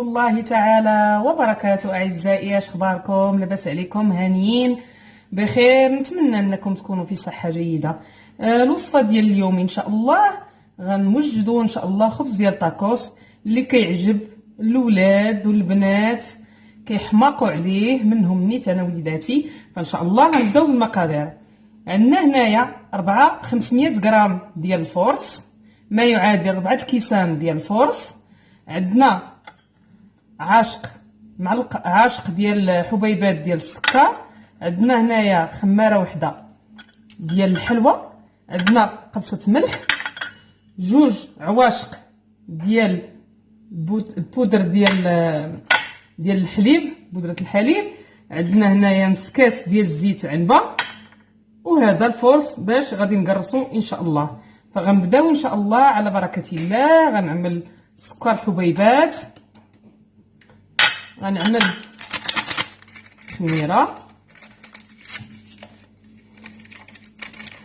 الله تعالى وبركاته. أعزائي، اش اخباركم؟ لاباس عليكم؟ هانيين بخير؟ نتمنى انكم تكونوا في صحه جيده. الوصفه ديال اليوم ان شاء الله غنوجدوا ان شاء الله خبز ديال طاكوس اللي كيعجب الاولاد والبنات، كيحماقوا عليه منهم نيت انا وليداتي. فان شاء الله غنبداو بالمقادير. عندنا هنايا 500 غرام ديال الفورس، ما يعادل 4 الكيسان ديال الفورس. عندنا عاشق ديال حبيبات ديال السكر. عندنا هنايا خماره وحده ديال الحلوى. عندنا قبصه ملح، 2 عواشق ديال البودر ديال الحليب، بودره الحليب. عندنا هنايا نص كاس ديال الزيت عنبه، وهذا الفورس باش غادي نقرصو ان شاء الله. فغنبداو ان شاء الله على بركه الله. غنعمل سكر حبيبات، غنعمل خميره.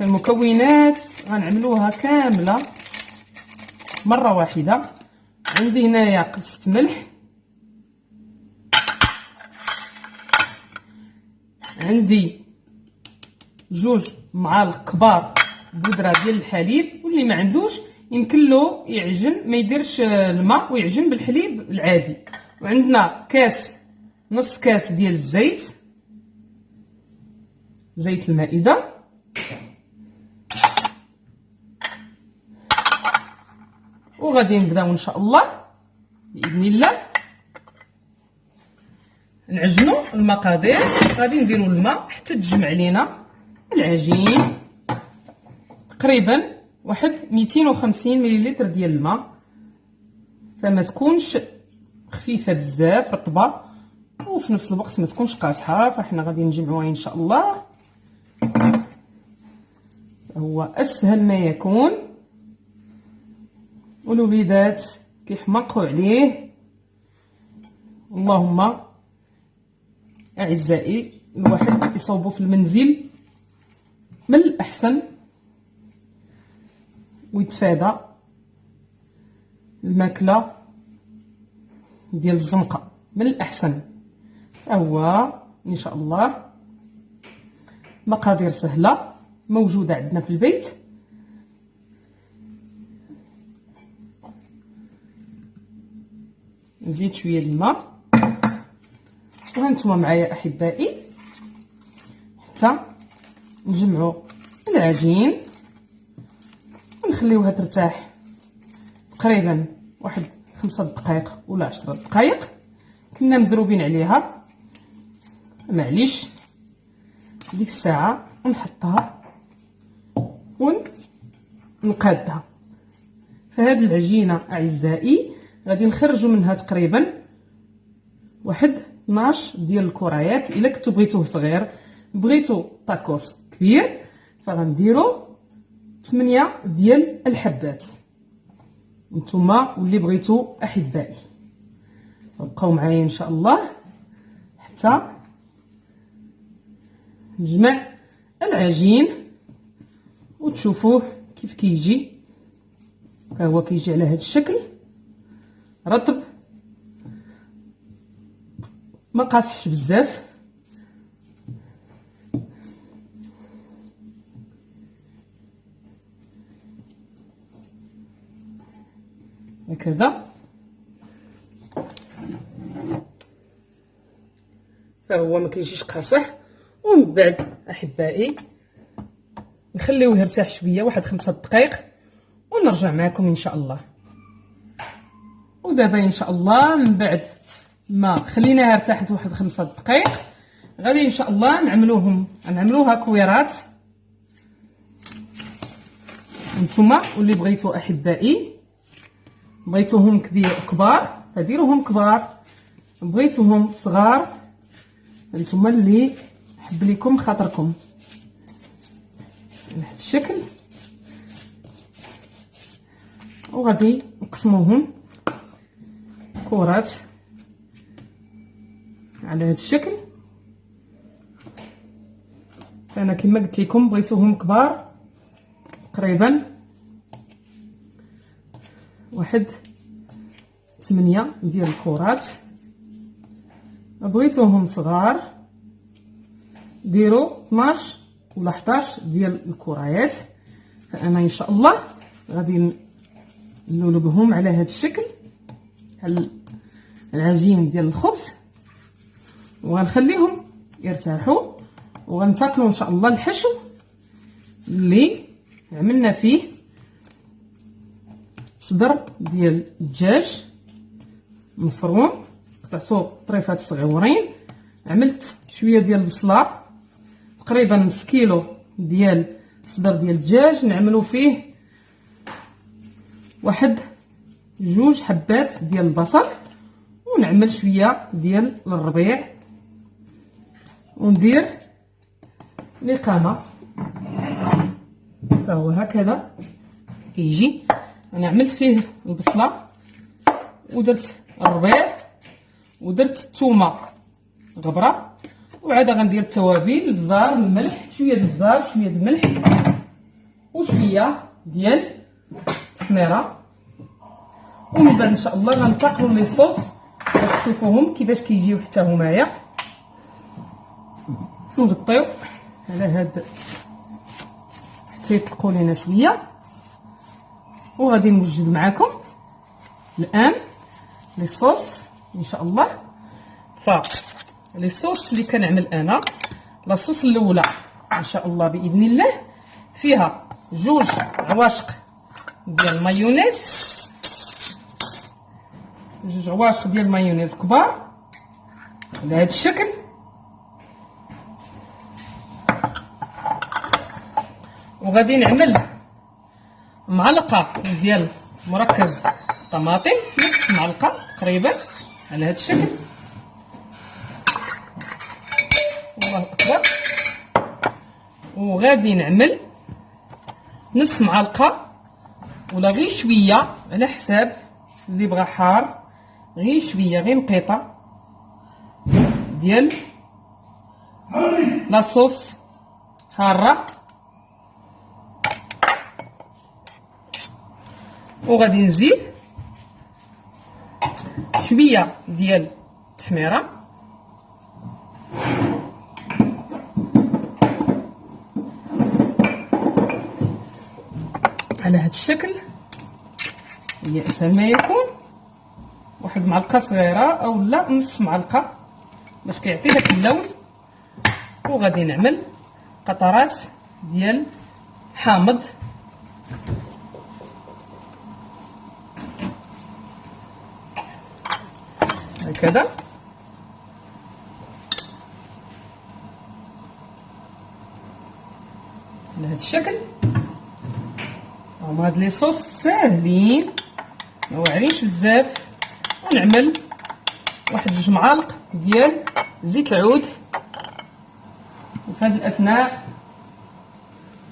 المكونات غنعملوها كامله مره واحده. عندي هنايا قبصه ملح، عندي 2 معالق كبار بودره ديال الحليب، واللي ما عندوش يمكن له يعجن، ما يديرش الماء ويعجن بالحليب العادي. وعندنا نص كاس ديال الزيت، زيت المائده. وغادي نبداو ان شاء الله باذن الله نعجنوا المقادير. غادي نديروا الماء حتى تجمع لينا العجين، تقريبا واحد 250 مليلتر ديال الماء، فما تكونش خفيفه بزاف رطبه وفي نفس الوقت ما تكونش قاصحه. فاحنا غادي نجمعوها ان شاء الله. هو اسهل ما يكون، والوليدات كيحماقوا عليه. اللهم اعزائي، الواحد يصوبوا في المنزل من الاحسن ويتفادى الماكله ديال الزنقه من الاحسن. فهو ان شاء الله مقادير سهله موجوده عندنا في البيت. نزيد شويه الماء، وهانتوما معايا احبائي حتى نجمعوا العجين ونخليوها ترتاح تقريبا واحد 5 دقائق ولا 10 دقائق. كنا مزروبين عليها، معليش ديك الساعه نحطها ونقادها. فهاد العجينه اعزائي غادي نخرجوا منها تقريبا واحد 12 ديال الكريات. الا كنتو بغيتوه صغير، بغيتو طاكوس كبير، فغنديروا 8 ديال الحبات. نتوما واللي بغيتو احبائي. بقاو معايا ان شاء الله حتى نجمع العجين وتشوفوه كيف كيجي. فهو كيجي على هذا الشكل رطب، ما قاصحش بزاف. هكذا فهو ما كيجيش قاصح. ومن بعد احبائي نخليوه يرتاح شويه واحد 5 دقائق ونرجع معكم ان شاء الله. ودابا ان شاء الله من بعد ما خليناها ارتاحت واحد 5 دقائق، غادي ان شاء الله نعملوها كويرات. نتوما واللي بغيتو احبائي، بغيتوهم كبار فديروهم كبار، بغيتوهم صغار نتوما اللي حب لكم خاطركم. بهذا الشكل. وغادي نقسموهم كرات على هذا الشكل. فانا كما قلت لكم بغيتوهم كبار، تقريبا واحد 8 ديال الكرات. بغيتوهم صغار ديروا 12 ولا 11 ديال الكريات. فانا ان شاء الله غادي نلولبهم على هذا الشكل بحال العجين ديال الخبز، وغنخليهم يرتاحوا، وغنتقلوا ان شاء الله الحشو اللي عملنا فيه صدر ديال الدجاج مفروم، قطعتو طريفات صغيورين. عملت شويه ديال البصله، تقريبا نص كيلو ديال صدر ديال الدجاج، نعملو فيه واحد 2 حبات ديال البصل، ونعمل شويه ديال الربيع، وندير الإقامة. فهو هكذا كيجي. انا عملت فيه البصله ودرت الربيع ودرت الثومه غبره، وعاد غندير التوابل، البزار، الملح، شويه ديال البزار، شويه ديال الملح، وشويه ديال التحميره. ومن بعد ان شاء الله غنتقلوا لي صوص باش تشوفوهم كيفاش كيجيو حتى همايا. نغطيو على هاد حتى يطلقوا لينا شويه، وغادي نوجد معكم الان لي صوص ان شاء الله. لي صوص اللي كنعمل انا، لاصوص الاولى ان شاء الله باذن الله فيها 2 عواشق ديال المايونيز، 2 عواشق ديال المايونيز كبار على هذا الشكل. وغادي نعمل معلقه ديال مركز طماطم، نص معلقه تقريبا على هذا الشكل. الله اكبر. وغادي نعمل نص معلقه ولا غير شويه على حساب اللي بغى حار، غير شويه، غير نقيطه ديال لاصوص حاره. وغادي نزيد شويه ديال التحميره، على هذا الشكل. هي اسهل ما يكون واحد معلقه صغيره او لا نص معلقه باش كيعطي داك اللون. وغادي نعمل قطرات ديال حامض، هكذا. على هذا الشكل. هاد لي صوص ساهلين ما واعرينش بزاف. ونعمل واحد 2 معالق ديال زيت العود. وفي هذه الاثناء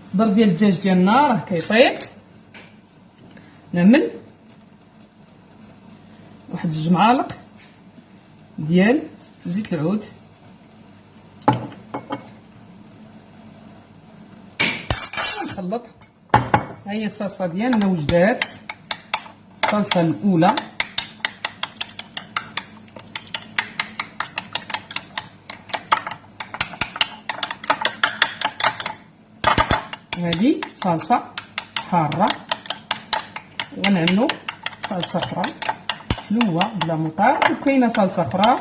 الصدر ديال الدجاج ديالنا راه كيطيب. نعمل واحد 2 معالق ديال زيت العود، نخلط. ها هي الصلصه ديالنا وجدات، الصلصه الاولى. هذه صلصه حاره، ونعملوا صلصه اخرى حلوه بلا مطار. وكاينه صلصه اخرى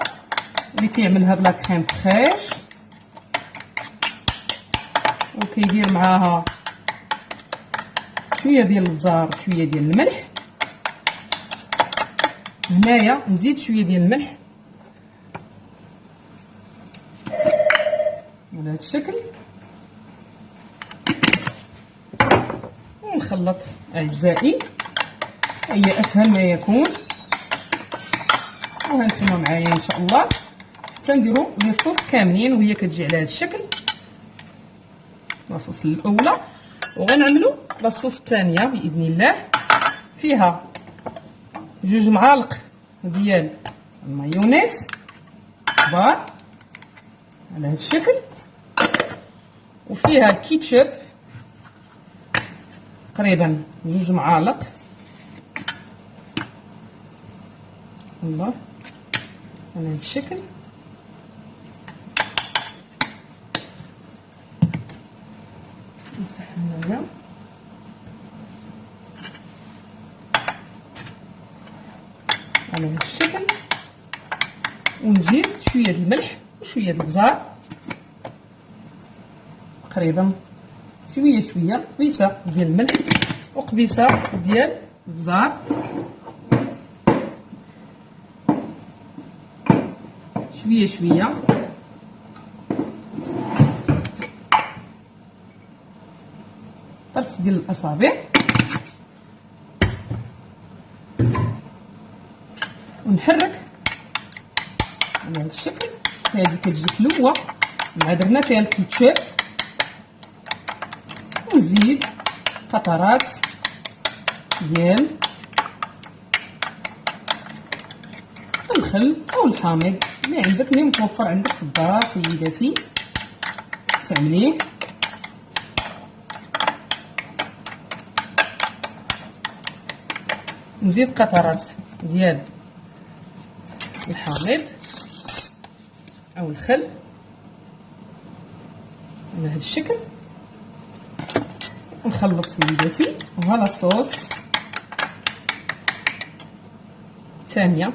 اللي كيعملها بلا كريم فريش وكيدير معاها شويه ديال البزار وشويه ديال الملح. هنايا نزيد شويه ديال الملح على هذا الشكل، ونخلط اعزائي. هي اسهل ما يكون. وهانتوما معايا ان شاء الله حتى نديرو لي صوص كاملين وهي كتجي على هذا الشكل. لاصوص الاولى، وغنعملو لاصوص الثانيه باذن الله. فيها 2 معالق ديال المايونيز كبار على هذا الشكل، وفيها الكيتشوب تقريبا 2 معالق، الله على هذا الشكل. نمسح هنايا على هذا الشكل، ونزيد شويه د الملح وشويه د البزار، تقريبا شويه شويه، قبيصه ديال الملح وقبيصه ديال البزار، شويه شويه. طرف ديال الاصابع، ونحرك على هذا الشكل. هذه كتجي حلوه مع درنا فيها الكيتشوب، ونزيد قطرات ديال الخل او الحامض اللي عندك، اللي متوفر عندك في الدار سيداتي تستعمليه. نزيد قطرات ديال الحامض او الخل على هذا الشكل، ونخلط سيداتي. وهذا الصوص ثانيه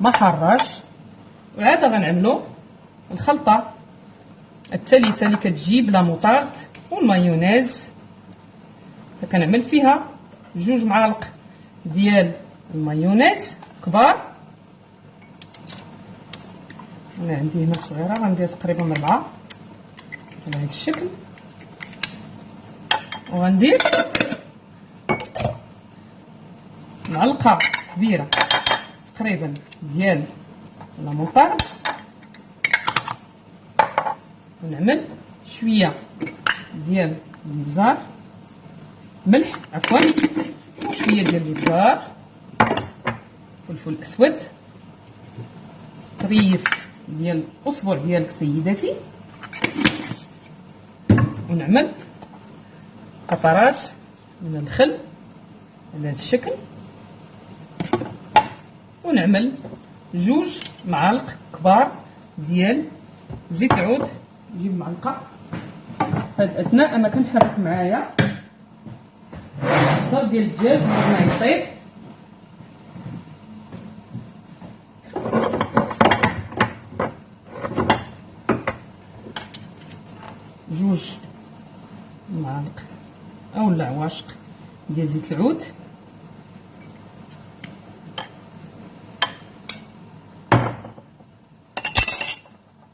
ما حراش. وعاد غنعملو الخلطه الثالثه اللي كتجي بلا موطارد والمايونيز. كنعمل فيها 2 معالق ديال المايونيز كبار، انا عندي هنا صغيره غندير تقريبا 4 على هذا الشكل. وغندير معلقه كبيره تقريبا ديال لا موطارد، ونعمل شويه ديال البزار، ملح عفوا، وشويه ديال البزار، فلفل اسود، طريف ديال الاصبع ديالك سيداتي، ونعمل قطرات من الخل على هذا الشكل، ونعمل 2 معالق كبار ديال زيت العود. نجيب معلقه هاد اثناء انا كنحرك معايا الصدر ديال الدجاج ما يطيب. جوج معالق او لا عواشق ديال زيت العود،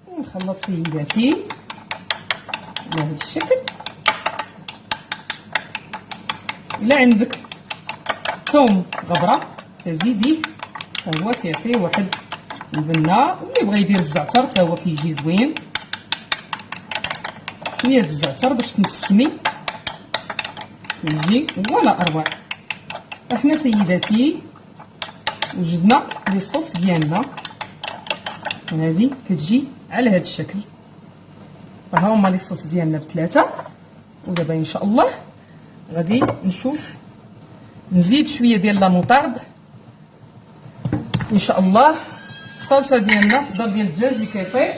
ونخلط سيداتي على هذا الشكل. الا عندك ثوم غبره تزيديه، حتى هو تيعطي واحد البنه. واللي بغى يدير الزعتر حتى هو كيجي زوين، شويه الزعتر باش تنسمي يجي ولا اروع. احنا سيداتي وجدنا لي الصوص ديالنا، هذه كتجي على هذا الشكل. فها هما لي الصوص ديالنا ب3. ودابا ان شاء الله غادي نشوف نزيد شويه ديال لا موطارد ان شاء الله. الصلصه ديالنا الصدر ديال الدجاج اللي كيطيب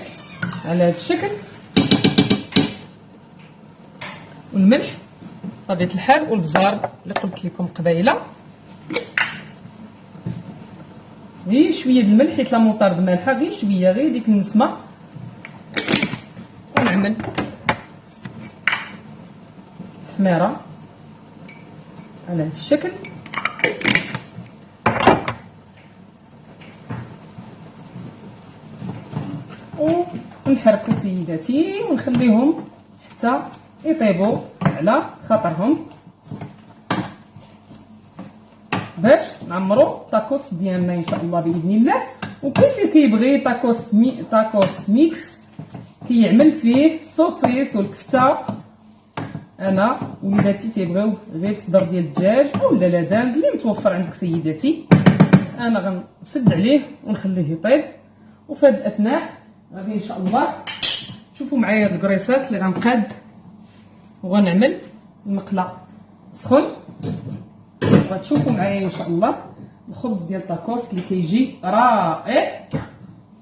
على هذا الشكل، والملح بطبيعه الحال، والبزار اللي قلت لكم قبيله. غير شويه د الملح حيت لا موطارد مالحه، غير شويه، غير ديك النسمه. ونعمل تحميره على هذا الشكل، ونحركو سيداتي ونخليهم حتى يطيبوا على خاطرهم باش نعمرو الطاكوس ديالنا ان شاء الله باذن الله. وكل اللي كيبغي طاكوس ميكس كيعمل فيه الصوصيص والكفته. انا وليداتي تيبغيو غير صدر ديال الدجاج او لا داند اللي متوفر عندك سيداتي. انا غنسد عليه ونخليه يطيب. وفي هذا الاثناء غادي ان شاء الله تشوفوا معايا هاد الكريسات اللي غنقاد، وغنعمل المقله سخون. غتشوفوا معايا ان شاء الله الخبز ديال طاكوس اللي كيجي رائع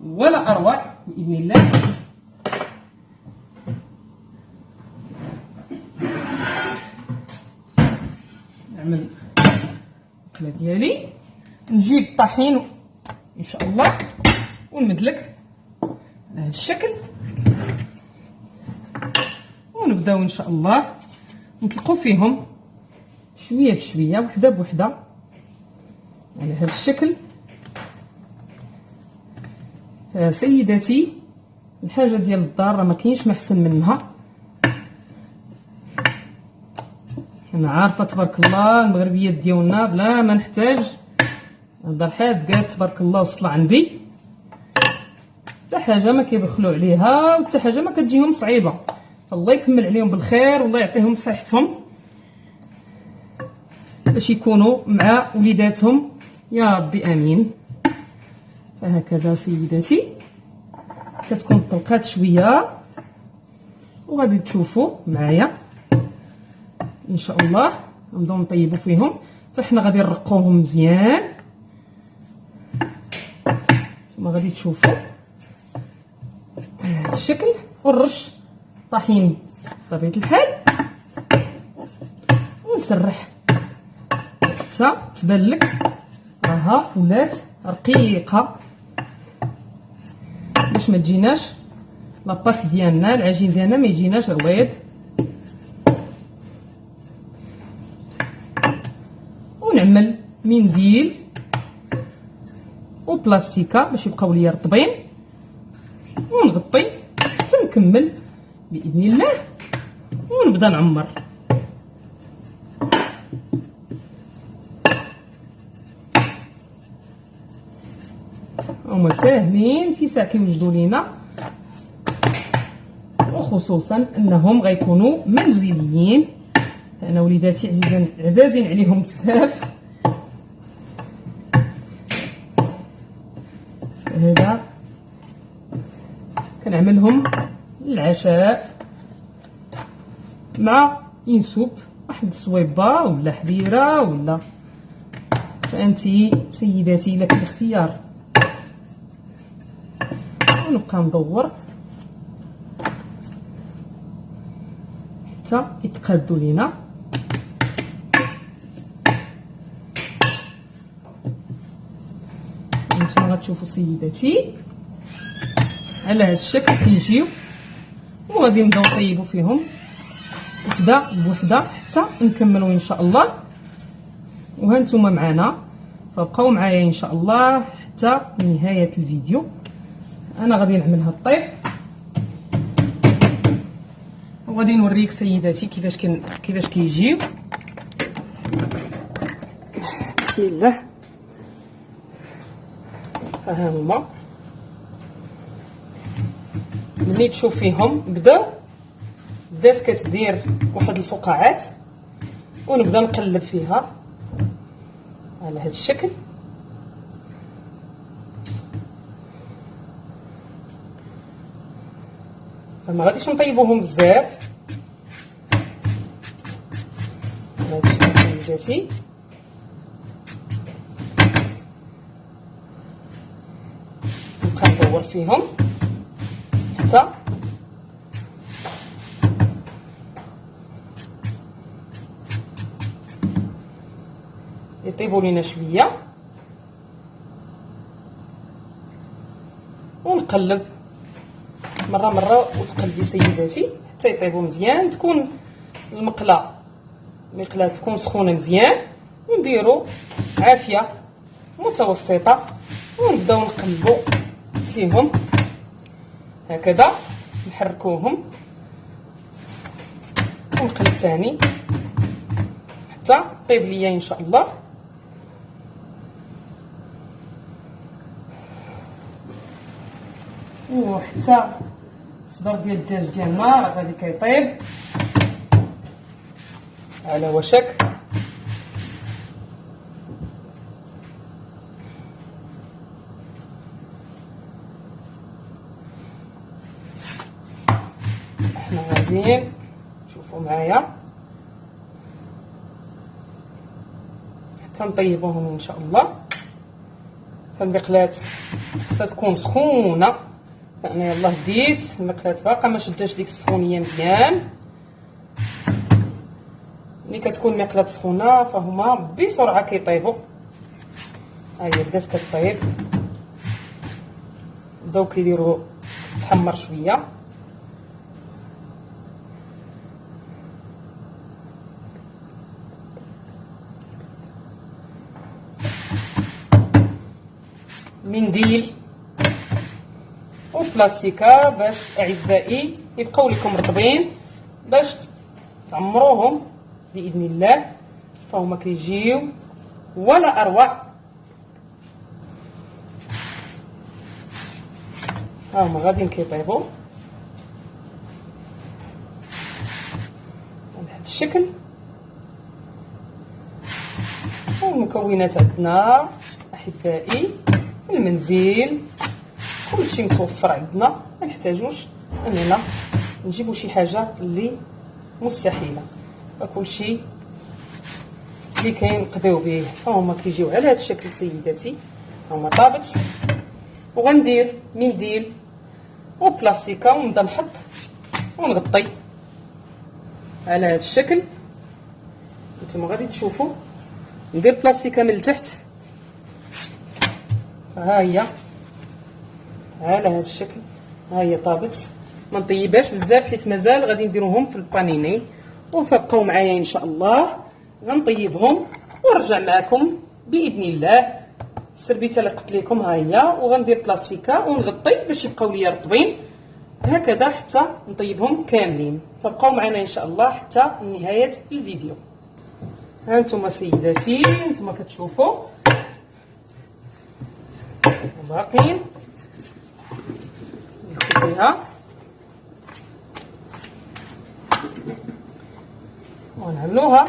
ولا اروع باذن الله. نعمل المقله ديالي، نجيب الطحين ان شاء الله ونمدلك على هذا الشكل، ونبداو ان شاء الله نطلقوا فيهم شويه بشويه وحده بوحده على هذا الشكل. سيداتي الحاجه ديال الدار راه ما كاينش محسن منها. انا عارفه تبارك الله المغربيات ديالنا بلا ما نحتاج نهضر حاد قالت تبارك الله والصلاه على النبي، حتى حاجه ما كيبخلوا عليها وحتى حاجه ما كتجيهم صعيبه. فالله يكمل عليهم بالخير والله يعطيهم صحتهم باش يكونوا مع وليداتهم يا ربي امين. فهكذا سيداتي كتكون طلقات شويه وغادي تشوفوا معايا ان شاء الله. نبداو نطيبوا فيهم، فاحنا غادي نرقوهم مزيان. ثم غادي تشوفوا على هذا الشكل، ونرش طحين بطبيعه الحال ونسرح حتى تبان لك راها ولات رقيقه، باش ما تجيناش لاباط ديالنا العجين ديالنا ما يجيناش غويض. ونعمل منديل وبلاستيكه باش يبقاو ليا رطبين، ونغطي حتى نكمل باذن الله ونبدا نعمر. هما ساهلين في ساعه كيوجدوا لينا، وخصوصا انهم غيكونوا منزليين. انا وليداتي عزازين عليهم بزاف. هذا كنعملهم للعشاء مع ينسوب واحد الصويبه ولا حبيره ولا، فانتي سيداتي لك الاختيار. ونبقى ندور حتى يتقادوا لينا. نتوما غتشوفوا سيداتي على هذا الشكل كيجيو، وغادي نبداو نطيبوا فيهم وحده بوحده حتى نكملوا ان شاء الله. وهانتوما معنا، فبقاو معايا ان شاء الله حتى نهايه الفيديو. انا غادي نعملها الطيب وغادي نوريك سيداتي كيفاش كيجيو. بسم الله. ها هما ملي تشوف فيهم بدات كتدير واحد الفقاعات، ونبدا نقلب فيها على هذا الشكل. ما غاديش نطيبوهم بزاف على هذا الشكل سيداتي. نبقى ندور فيهم حتى يطيبوا لينا شويه، ونقلب مره وتقلبي سيداتي حتى يطيبوا مزيان. تكون المقله تكون سخونه مزيان، ونديروا عافيه متوسطه، ونبداو نقلبوا فيهم هكذا، نحركوهم ونقلب ثاني حتى طيب ليا ان شاء الله. وحتى الصدر ديال الدجاج ديالنا راه غادي كيطيب على وشك. احنا غاديين شوفوا معايا حتى نطيبوهم ان شاء الله. فالمقلاة خصها تكون سخونه. انا يلاه ديت المقلاة باقا ما شداش ديك السخونيه مزيان. ملي كتكون المقلاة سخونه فهما بسرعه كيطيبوا. ها هي بدات كطيب، بداو كيديروا تحمر شويه. منديل وبلاستيكه باش اعزائي يبقاو لكم رطبين باش تعمروهم باذن الله. فهما كيجيو ولا اروع. ها هما غاديين كيطيبوا بهذا الشكل. والمكونات عندنا احبائي المنزل كلشي متوفر عندنا، ما نحتاجوش اننا نجيبوا شي حاجه اللي مستحيله، فكلشي اللي كاين نقضيو به. فهما كيجيو على هذا الشكل سيداتي. هما طابت، وغندير منديل وبلاستيكه ونبدا نحط ونغطي على هذا الشكل. نتوما غادي تشوفوا ندير بلاستيكه من التحت. ها هي على هذا الشكل. ها هي طابت، ما نطيبهاش بزاف حيت مازال غادي نديروهم في البانيني. وفبقاو معايا ان شاء الله غنطيبهم ونرجع معكم باذن الله. السربيته اللي قلت لكم ها هي، وغندير بلاستيكه ونغطي باش يبقاو ليا رطبين هكذا حتى نطيبهم كاملين. فبقاو معنا ان شاء الله حتى نهايه الفيديو. ها انتم سيداتي، انتم كتشوفوا باقيين ندخل بها ونعملوها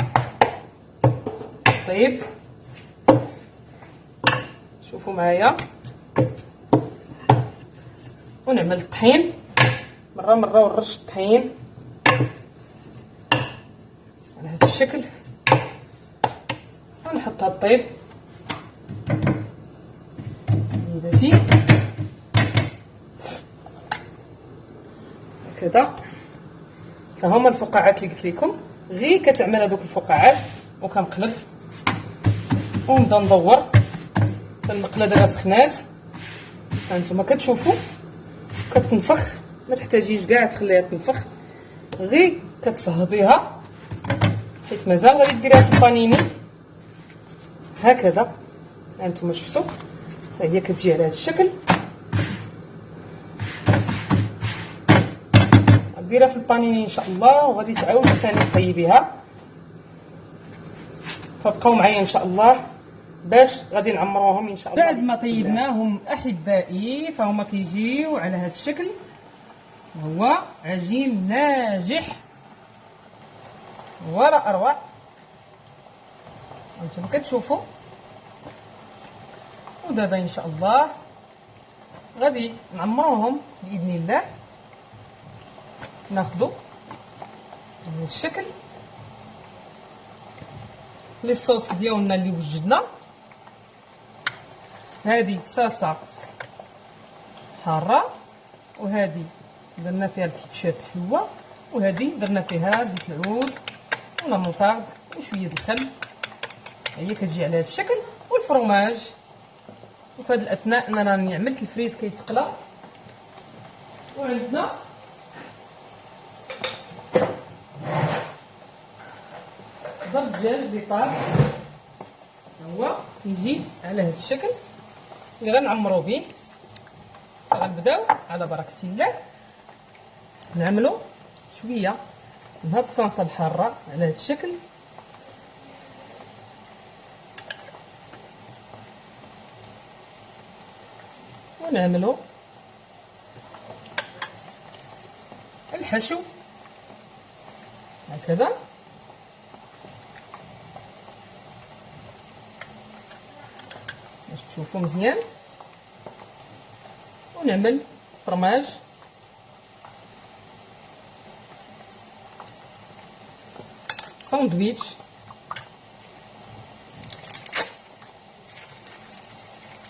طيب. شوفوا معايا، ونعمل الطحين مره مره ونرش الطحين على هذا الشكل ونحطها طيب سيداتي هكذا. فهما الفقاعات اللي قلت لكم، غير كتعمل هذوك الفقاعات وكنقلب ونبدا ندور. المقله دابا سخنات، هانتوما كتشوفوا كتنفخ، ما تحتاجيش كاع تخليها تنفخ، غير كتصهديها حيت مازال غادي ديريها في البانيني هكذا. هانتوما شفتوا هي كتجي على هذا الشكل. ديرها في البانيني ان شاء الله، وغادي تعاودي ثاني طيبيها. فبقاو معايا ان شاء الله باش غادي نعمروهم ان شاء الله. بعد ما طيبناهم احبائي فهما كيجيو على هذا الشكل. هو عجين ناجح ولا اروع. انتم كتشوفوا. ودابا ان شاء الله غادي نعمروهم باذن الله. ناخذوا بهذا الشكل لي صوص ديالنا اللي وجدنا. هذه صلصه حاره، وهذه درنا فيها الكيتشاب حلوه، وهذه درنا فيها زيت العود ولا موطارد وشويه الخل. هي كتجي على هذا الشكل. والفرماج، وفي هذا الاثناء انا راني عملت الفريز كيتقلى. وعندنا ضرب الدجاج اللي طاب، هو يجي على هذا الشكل اللي غنعمرو به. غنبداو على بركه الله نعملو شويه من هاد الصلصه الحاره على هذا الشكل. ونعملو الحشو هكذا. باش تشوفوا مزيان. ونعمل فرماج ساندويتش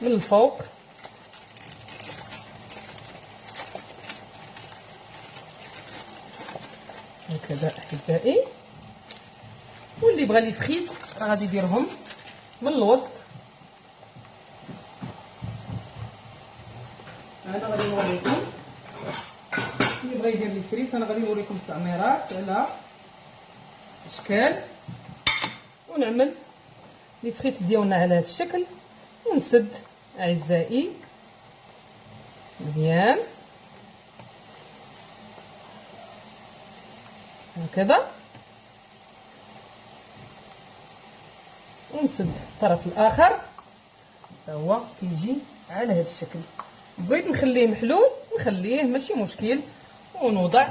من الفوق. هكذا احبائي. واللي بغى لي فخيت راه غادي يديرهم من الوسط. انا غادي نوريكم اللي بغى يدير لي فريت. انا غادي نوريكم التعميرات على اشكال، ونعمل لي فريت ديالنا على هذا الشكل، ونسد اعزائي مزيان هكذا، ونسد الطرف الاخر هو كيجي على هذا الشكل. بغيت نخليه محلول نخليه ماشي مشكل، ونوضع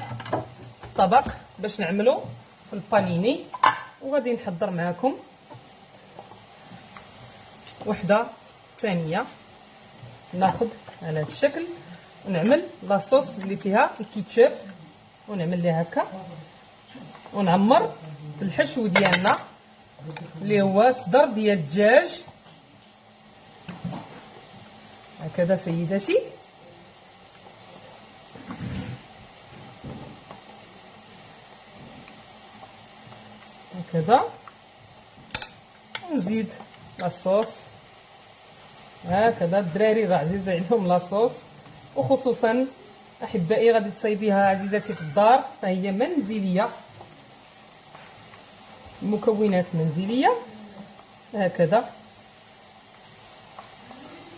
الطبق باش نعملو في البانيني. وغادي نحضر معكم وحده ثانيه. ناخذ على هذا الشكل ونعمل لاصوص اللي فيها الكيتشوب، ونعمل ليه هكا، ونعمر الحشو ديالنا اللي هو صدر ديال الدجاج هكذا سيداتي. هكذا، ونزيد لاصوص هكذا. الدراري راه عزيز عليهم لاصوص، وخصوصا احبائي غادي تصايبيها عزيزاتي في الدار، فهي منزليه، المكونات منزليه هكذا.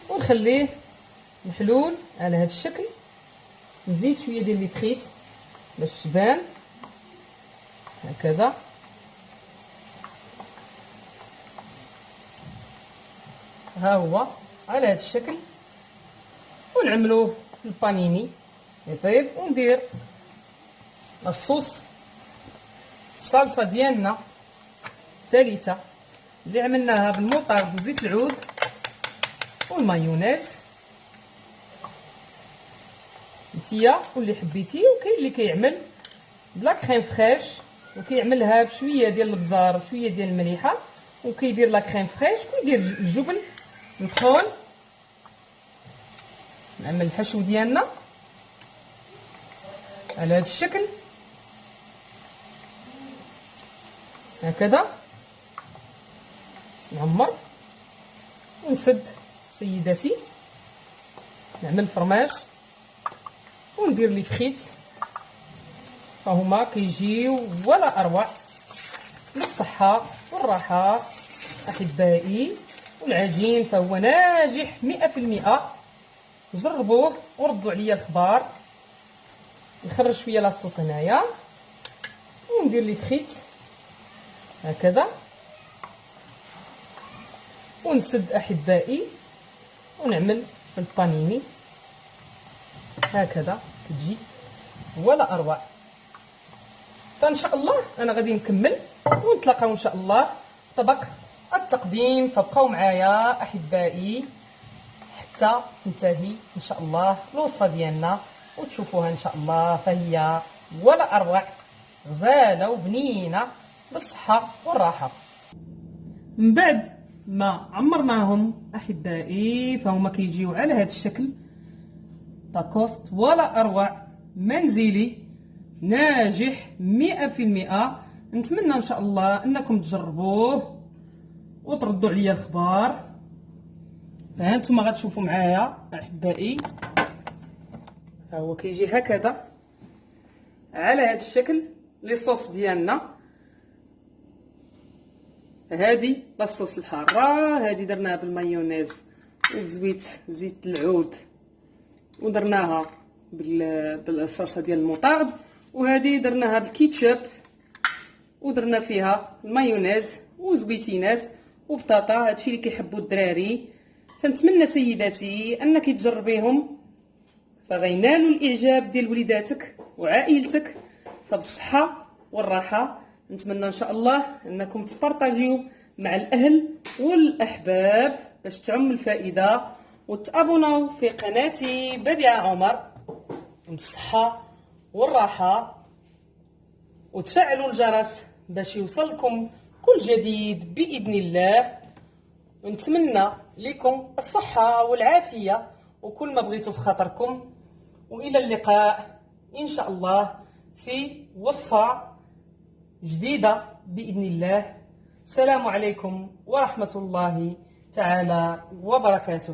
ونخليه محلول على هذا الشكل. نزيد شويه ديال الفخيت باش تبان هكذا. ها هو على هذا الشكل، ونعملوه في البانيني يطيب. وندير الصوص الصلصه ديالنا الثالثه اللي عملناها بالمطارد وزيت العود والمايونيز. نتيا واللي حبيتي، وكاين اللي كيعمل بلا كريم فريش وكيعملها بشويه ديال البزار وشويه ديال المليحه، وكيدير لا كريم فريش ويدير الجبن مطحون. نعمل الحشو ديالنا على هذا الشكل هكذا، نعمر ونسد سيداتي. نعمل فرماج وندير لي فخيت، فهما كيجيو ولا اروع بالصحه والراحه احبائي. والعجين فهو ناجح 100%. جربوه وردوا عليا الخبار. نخرج شويه لاصوص هنايا وندير لي فخيت هكذا، ونسد احبائي، ونعمل في البانيني هكذا تجي ولا اروع. فان شاء الله انا غادي نكمل ونتلاقاو ان شاء الله طبق التقديم. فبقاو معايا احبائي حتى تنتهي ان شاء الله الوصفه ديالنا وتشوفوها ان شاء الله، فهي ولا اروع، غزاله وبنينه بالصحه والراحه. من بعد ما عمرناهم احبائي فهما كيجيو على هذا الشكل طاكوست ولا اروع، منزلي ناجح 100%. نتمنى ان شاء الله انكم تجربوه وتردوا عليا الخبار. هانتوما غتشوفوا معايا احبائي، ها هو كيجي هكذا على هذا الشكل لي صوص ديالنا. هذه لاصوص الحاره، هذه درناها بالمايونيز وبزويت زيت العود، ودرناها بالصلصه ديال المطارد، وهذه درناها بالكيتشوب ودرنا فيها المايونيز وزويتينات وبطاطا. هادشي اللي كيحبوا الدراري. فنتمنى سيداتي انك تجربيهم، فغينالوا الاعجاب ديال وليداتك وعائلتك. فبالصحه والراحه نتمنى ان شاء الله انكم تبارطاجيو مع الاهل والاحباب باش تعم الفائده، وتابوناو في قناتي بديعه عمر بالصحه والراحه، وتفعلوا الجرس باش يوصلكم كل جديد باذن الله. ونتمنى لكم الصحة والعافية وكل ما بغيتوا في خاطركم. وإلى اللقاء إن شاء الله في وصفة جديدة بإذن الله. السلام عليكم ورحمة الله تعالى وبركاته.